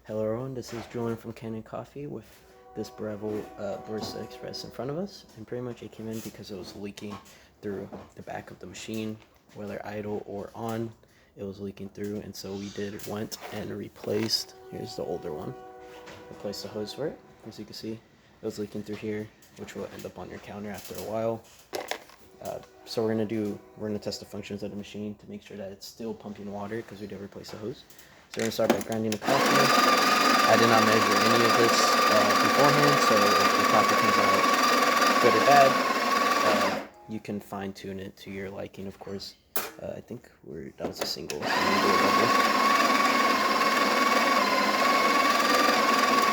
Hello everyone, this is Julian from Kanen Coffee with this Breville Barista Express in front of us, and pretty much it came in because it was leaking through the back of the machine, whether idle or on, it was leaking through, and so we went and replaced, here's the older one, replaced the hose for it. As you can see, it was leaking through here, which will end up on your counter after a while. So we're gonna test the functions of the machine to make sure that it's still pumping water because we did replace the hose. So we're gonna start by grinding the coffee. I did not measure any of this beforehand, so if the coffee comes out good or bad, you can fine tune it to your liking, of course. I think that was a single. So I'm gonna do a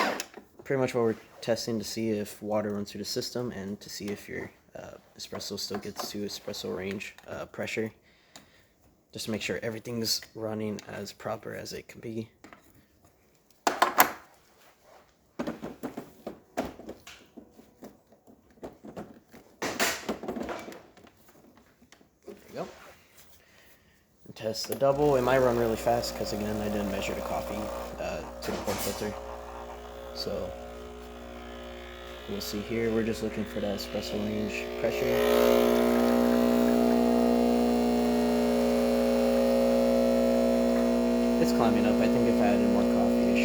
double. Pretty much what we're testing to see if water runs through the system and to see if your espresso still gets to espresso range pressure, just to make sure everything's running as proper as it can be. There you go. And test the double. It might run really fast because again I didn't measure the coffee to the port filter, so we'll see here. We're just looking for that espresso range pressure. It's climbing up. I think if I added more coffee, it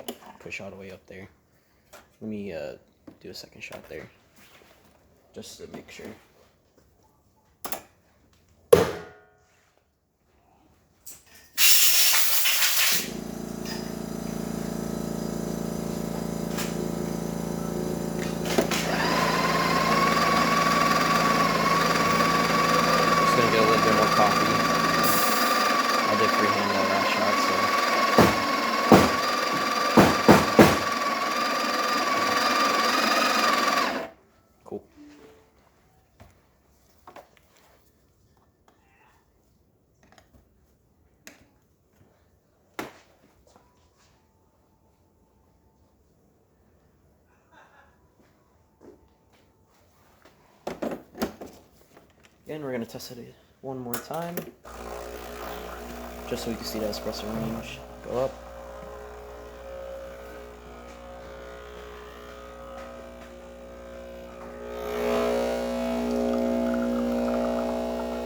should push all the way up there. Let me do a second shot there, just to make sure. Just gonna get a little bit more coffee. I did freehand that last shot, so. Cool. Again, we're gonna test it one more time, just so we can see that espresso range go up.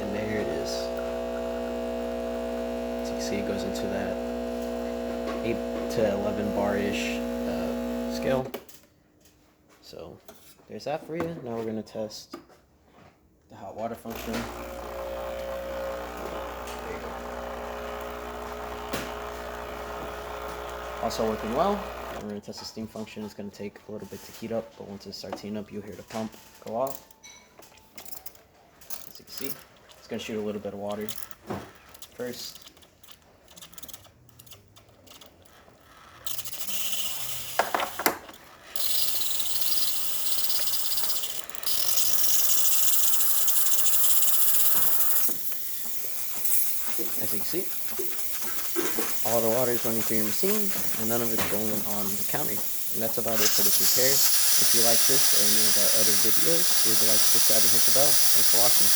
And there it is. As you can see, it goes into that 8 to 11 bar-ish scale. So there's that for you. Now we're going to test the hot water function. Also working well. We're going to test the steam function. It's going to take a little bit to heat up, but once it starts heating up, you'll hear the pump go off. As you can see, it's going to shoot a little bit of water first. As you can see, all the water is running through your machine, and none of it's going on the counter. And that's about it for this repair. If you like this or any of our other videos, leave a like, subscribe, and hit the bell. Thanks for watching.